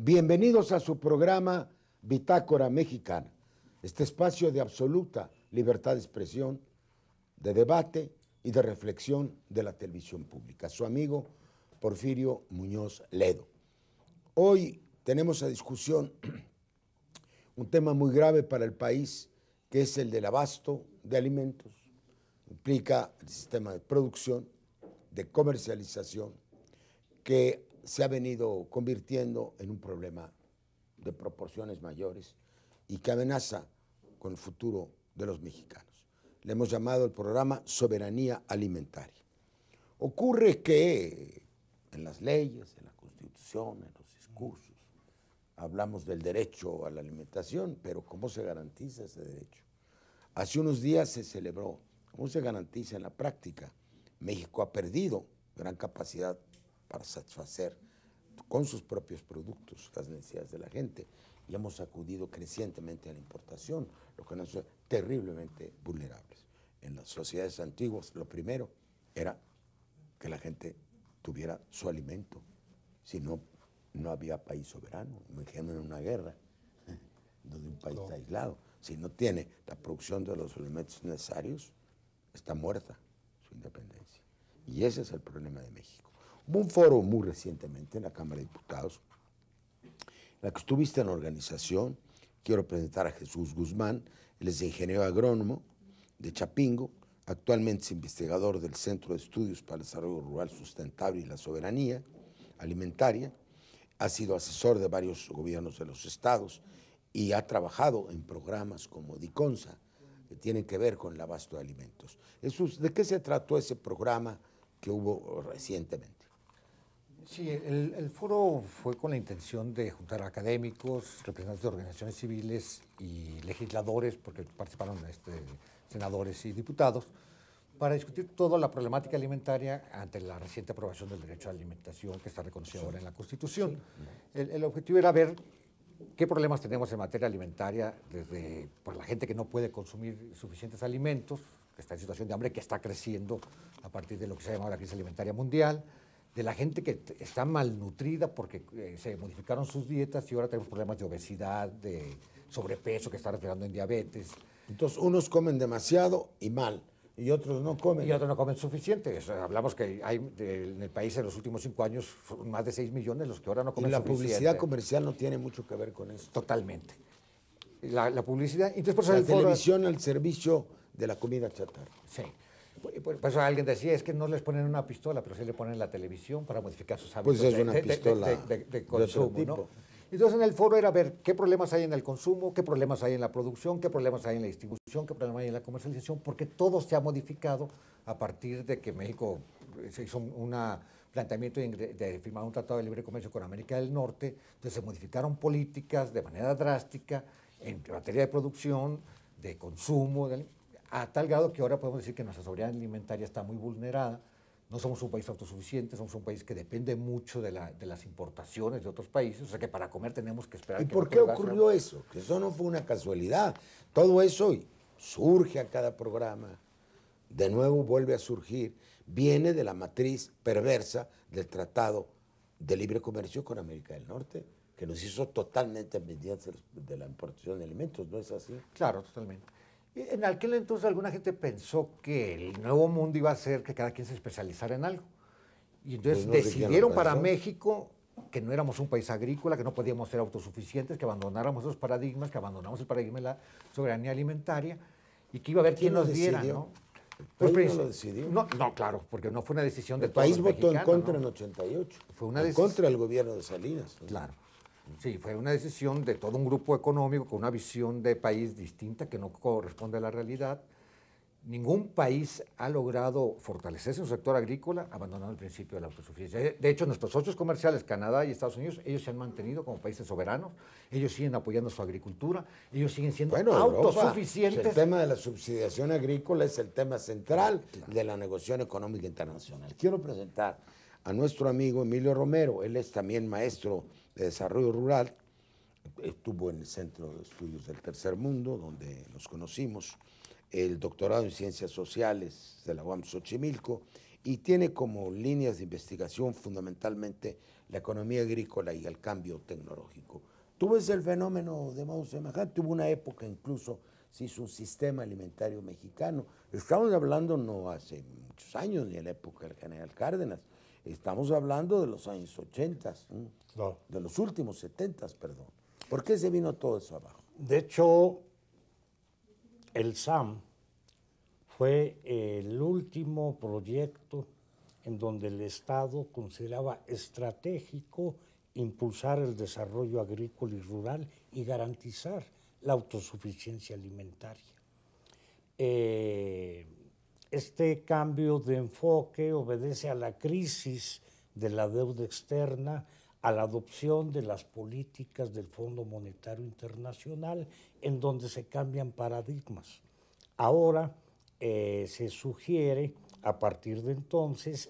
Bienvenidos a su programa Bitácora Mexicana, este espacio de absoluta libertad de expresión, de debate y de reflexión de la televisión pública. Su amigo Porfirio Muñoz Ledo. Hoy tenemos a discusión un tema muy grave para el país, que es el del abasto de alimentos. Implica el sistema de producción, de comercialización, que se ha venido convirtiendo en un problema de proporciones mayores y que amenaza con el futuro de los mexicanos. Le hemos llamado el programa Soberanía Alimentaria. Ocurre que en las leyes, en la Constitución, en los discursos, hablamos del derecho a la alimentación, pero ¿cómo se garantiza ese derecho? Hace unos días se celebró. ¿Cómo se garantiza en la práctica? México ha perdido gran capacidad para satisfacer con sus propios productos las necesidades de la gente y hemos acudido crecientemente a la importación, lo que nos hace terriblemente vulnerables. En las sociedades antiguas lo primero era que la gente tuviera su alimento, si no, no había país soberano. Imagínense en una guerra donde un país está aislado, si no tiene la producción de los alimentos necesarios, está muerta su independencia. Y ese es el problema de México. Hubo un foro muy recientemente en la Cámara de Diputados, en la que estuviste en la organización. Quiero presentar a Jesús Guzmán. Él es ingeniero agrónomo de Chapingo, actualmente es investigador del Centro de Estudios para el Desarrollo Rural Sustentable y la Soberanía Alimentaria, ha sido asesor de varios gobiernos de los estados y ha trabajado en programas como DICONSA, que tienen que ver con el abasto de alimentos. Jesús, ¿de qué se trató ese programa que hubo recientemente? Sí, el foro fue con la intención de juntar académicos, representantes de organizaciones civiles y legisladores, porque participaron senadores y diputados, para discutir toda la problemática alimentaria ante la reciente aprobación del derecho a la alimentación que está reconocido ahora en la Constitución. Sí. El objetivo era ver qué problemas tenemos en materia alimentaria, desde por la gente que no puede consumir suficientes alimentos, que está en situación de hambre, que está creciendo a partir de lo que se llama la crisis alimentaria mundial, de la gente que está malnutrida porque se modificaron sus dietas y ahora tenemos problemas de obesidad, de sobrepeso que está reflejando en diabetes. Entonces, unos comen demasiado y mal, y otros no comen. Y otros no comen suficiente. Hablamos que hay en el país en los últimos 5 años más de 6 millones los que ahora no comen suficiente. Y la publicidad comercial no tiene mucho que ver con eso. Totalmente. La publicidad... Entonces, por eso la televisión al servicio de la comida chatarra. Sí. Por eso alguien decía, es que no les ponen una pistola, pero sí le ponen la televisión para modificar sus hábitos pues es una pistola de consumo, ¿no? Entonces en el foro era ver qué problemas hay en el consumo, qué problemas hay en la producción, qué problemas hay en la distribución, qué problemas hay en la comercialización, porque todo se ha modificado a partir de que México se hizo un planteamiento de firmar un tratado de libre comercio con América del Norte. Entonces se modificaron políticas de manera drástica en materia de producción, de consumo, a tal grado que ahora podemos decir que nuestra soberanía alimentaria está muy vulnerada. No somos un país autosuficiente, somos un país que depende mucho de las importaciones de otros países, o sea que para comer tenemos que esperar. ¿Y por qué ocurrió eso? Que eso no fue una casualidad. Todo eso surge a cada programa, de nuevo vuelve a surgir, viene de la matriz perversa del Tratado de Libre Comercio con América del Norte, que nos hizo totalmente dependientes de la importación de alimentos, ¿no es así? Claro, totalmente. En aquel entonces alguna gente pensó que el nuevo mundo iba a ser que cada quien se especializara en algo. Y entonces pues no decidieron para México que no éramos un país agrícola, que no podíamos ser autosuficientes, que abandonáramos esos paradigmas, que abandonáramos el paradigma de la soberanía alimentaria y que iba a haber quien nos diera, ¿no? ¿El país no lo decidió? No, claro, porque no fue una decisión de todos los mexicanos. El país votó en contra, ¿no? En 88. Fue una en contra del gobierno de Salinas, ¿no? Claro. Sí, fue una decisión de todo un grupo económico con una visión de país distinta que no corresponde a la realidad. Ningún país ha logrado fortalecerse en su sector agrícola abandonando el principio de la autosuficiencia. De hecho, nuestros socios comerciales, Canadá y Estados Unidos, ellos se han mantenido como países soberanos, ellos siguen apoyando su agricultura, ellos siguen siendo autosuficientes. Europa, el tema de la subsidiación agrícola es el tema central de la negociación económica internacional. Quiero presentar a nuestro amigo Emilio Romero. Él es también maestro de desarrollo rural, estuvo en el Centro de Estudios del Tercer Mundo, donde nos conocimos, el doctorado en Ciencias Sociales de la UAM Xochimilco y tiene como líneas de investigación fundamentalmente la economía agrícola y el cambio tecnológico. Tú ves el fenómeno de modo semejante, hubo una época incluso se hizo un sistema alimentario mexicano. Estamos hablando no hace muchos años, ni en la época del general Cárdenas, estamos hablando de los años 80, No. de los últimos 70, perdón. ¿Por qué se vino todo eso abajo? De hecho, el SAM fue el último proyecto en donde el Estado consideraba estratégico impulsar el desarrollo agrícola y rural y garantizar la autosuficiencia alimentaria. Este cambio de enfoque obedece a la crisis de la deuda externa, a la adopción de las políticas del Fondo Monetario Internacional, en donde se cambian paradigmas. Ahora se sugiere, a partir de entonces,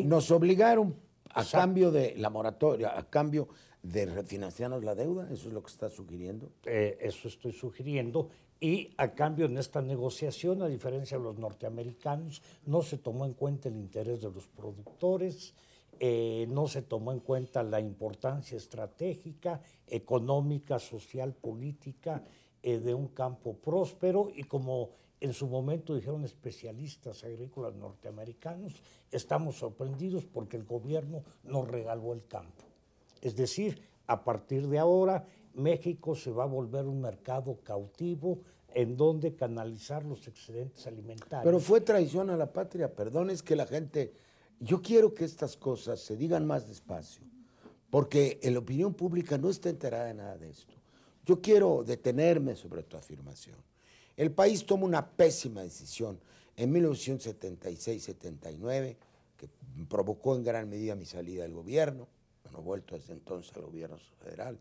nos obligaron a cambio de la moratoria, a cambio de refinanciarnos la deuda, ¿eso es lo que está sugiriendo? Eso estoy sugiriendo, y a cambio en esta negociación, a diferencia de los norteamericanos, no se tomó en cuenta el interés de los productores, no se tomó en cuenta la importancia estratégica, económica, social, política de un campo próspero, y como en su momento dijeron especialistas agrícolas norteamericanos, estamos sorprendidos porque el gobierno nos regaló el campo. Es decir, a partir de ahora, México se va a volver un mercado cautivo en donde canalizar los excedentes alimentarios. Pero fue traición a la patria, perdón, es que la gente... Yo quiero que estas cosas se digan más despacio, porque la opinión pública no está enterada de nada de esto. Yo quiero detenerme sobre tu afirmación. El país toma una pésima decisión en 1976-79, que provocó en gran medida mi salida del gobierno, no he vuelto desde entonces al gobierno federal,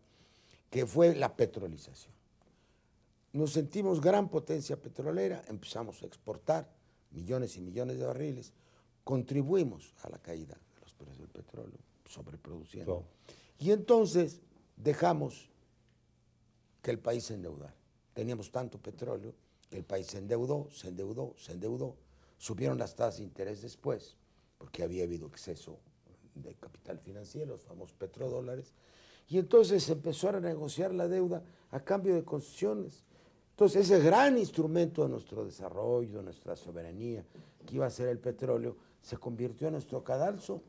que fue la petrolización. Nos sentimos gran potencia petrolera, empezamos a exportar millones y millones de barriles, contribuimos a la caída de los precios del petróleo, sobreproduciendo. No. Y entonces dejamos que el país se endeudara. Teníamos tanto petróleo que el país se endeudó, subieron las tasas de interés después, porque había habido exceso de capital financiero, los famosos petrodólares, y entonces se empezó a negociar la deuda a cambio de concesiones. Entonces ese gran instrumento de nuestro desarrollo, de nuestra soberanía, que iba a ser el petróleo, se convirtió en nuestro cadalso,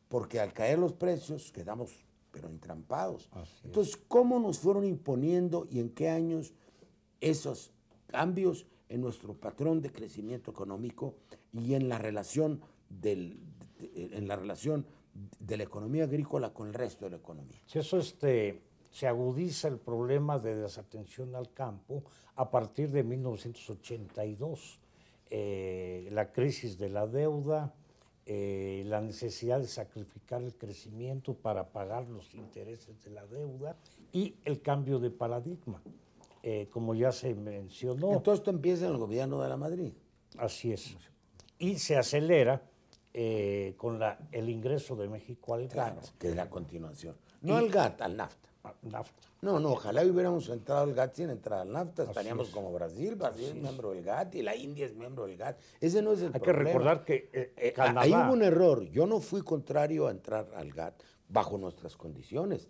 porque al caer los precios quedamos pero entrampados. Entonces, ¿cómo nos fueron imponiendo y en qué años esos cambios en nuestro patrón de crecimiento económico y en la relación de la economía agrícola con el resto de la economía? Si eso se agudiza el problema de desatención al campo a partir de 1982. La crisis de la deuda, la necesidad de sacrificar el crecimiento para pagar los intereses de la deuda y el cambio de paradigma, como ya se mencionó. Entonces esto empieza en el gobierno de la Madrid. Así es. Y se acelera con el ingreso de México al Claro, GATT. que es la continuación. No al GATT, al NAFTA. NAFTA. No, ojalá hubiéramos entrado al GATT sin entrar al NAFTA. Estaríamos es. como Brasil. Brasil es miembro del GATT y la India es miembro del GATT. Ese no es el Hay problema. que recordar que Canadá... Ahí hubo un error. Yo no fui contrario a entrar al GATT bajo nuestras condiciones.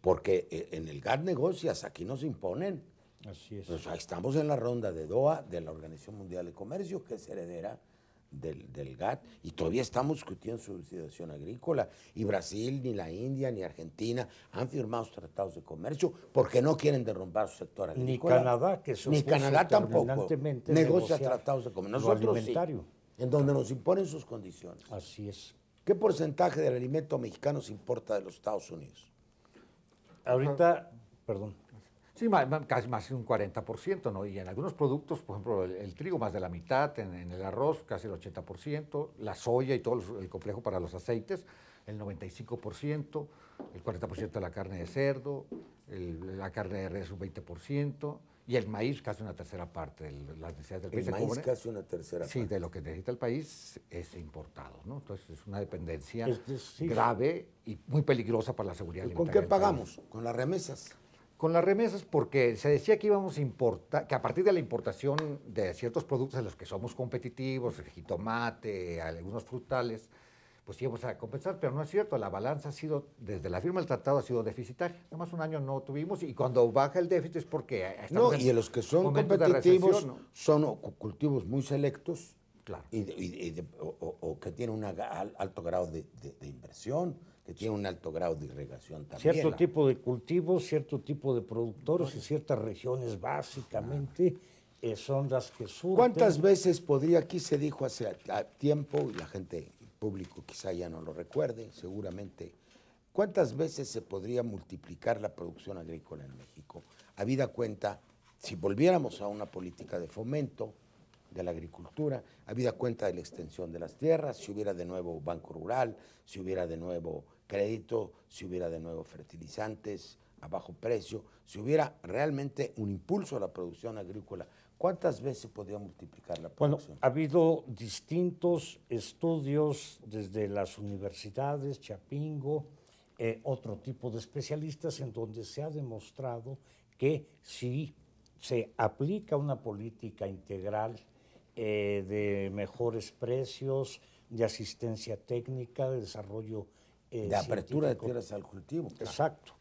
Porque en el GATT negocias, aquí no se imponen. Así es. Pues ahí estamos en la ronda de Doha de la Organización Mundial de Comercio, que es heredera del GATT, y todavía estamos discutiendo subsidiación agrícola, y Brasil, ni la India, ni Argentina han firmado tratados de comercio porque no quieren derrumbar su sector agrícola. Ni Canadá, que se ni opuso Canadá tampoco terminantemente negocia negociar tratados de comercio. lo Nosotros alimentario. sí, en donde nos imponen sus condiciones. Así es. ¿Qué porcentaje del alimento mexicano se importa de los Estados Unidos? Ahorita, perdón. Sí, casi más de un 40%, ¿no? Y en algunos productos, por ejemplo, el trigo más de la mitad, en el arroz casi el 80%, la soya y todo el complejo para los aceites, el 95%, el 40% de la carne de cerdo, la carne de res un 20%, y el maíz casi una tercera parte de las necesidades del país. El maíz casi una tercera parte. Sí, de lo que necesita el país es importado, ¿no? Entonces es una dependencia Sí. grave y muy peligrosa para la seguridad ¿Y alimentaria. con qué del pagamos? país. Con las remesas. Con las remesas, porque se decía que íbamos a importar, que a partir de la importación de ciertos productos en los que somos competitivos, el jitomate, algunos frutales, pues íbamos a compensar, pero no es cierto, la balanza ha sido, desde la firma del tratado ha sido deficitaria. Además, un año no tuvimos, y cuando baja el déficit es porque No, y los que son momentos de competitivos recesión, ¿no? son cultivos muy selectos, Claro. o que tienen un alto grado de inversión, que tienen un alto grado de irrigación también. Cierto tipo de cultivos, cierto tipo de productores y ciertas regiones básicamente son las que surten. ¿Cuántas veces podría, aquí se dijo hace tiempo, y la gente público quizá ya no lo recuerde, seguramente, cuántas veces se podría multiplicar la producción agrícola en México? Habida cuenta, si volviéramos a una política de fomento de la agricultura, habida cuenta de la extensión de las tierras, si hubiera de nuevo banco rural, si hubiera de nuevo crédito, si hubiera de nuevo fertilizantes a bajo precio, si hubiera realmente un impulso a la producción agrícola, ¿cuántas veces podría multiplicar la producción? Bueno, ha habido distintos estudios desde las universidades, Chapingo, otro tipo de especialistas, en donde se ha demostrado que si se aplica una política integral de mejores precios, de asistencia técnica, de desarrollo de apertura de científico. tierras al cultivo. Claro. Exacto.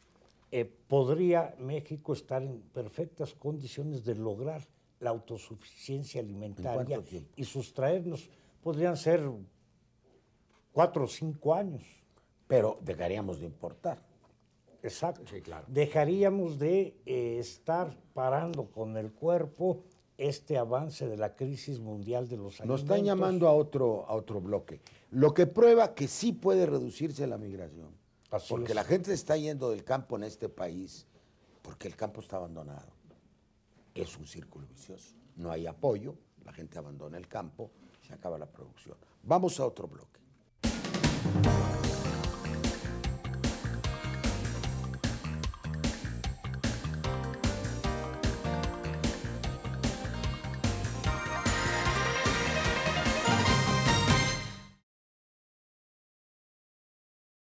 Podría México estar en perfectas condiciones de lograr la autosuficiencia alimentaria. ¿En cuánto tiempo? Y sustraernos, podrían ser 4 o 5 años. Pero dejaríamos de importar. Exacto. Sí, claro. Dejaríamos de estar parando con el cuerpo este avance de la crisis mundial de los alimentos. Nos están llamando a otro bloque. Lo que prueba que sí puede reducirse la migración. Así porque es. la gente está yendo del campo en este país porque el campo está abandonado. Es un círculo vicioso. No hay apoyo, la gente abandona el campo, se acaba la producción. Vamos a otro bloque.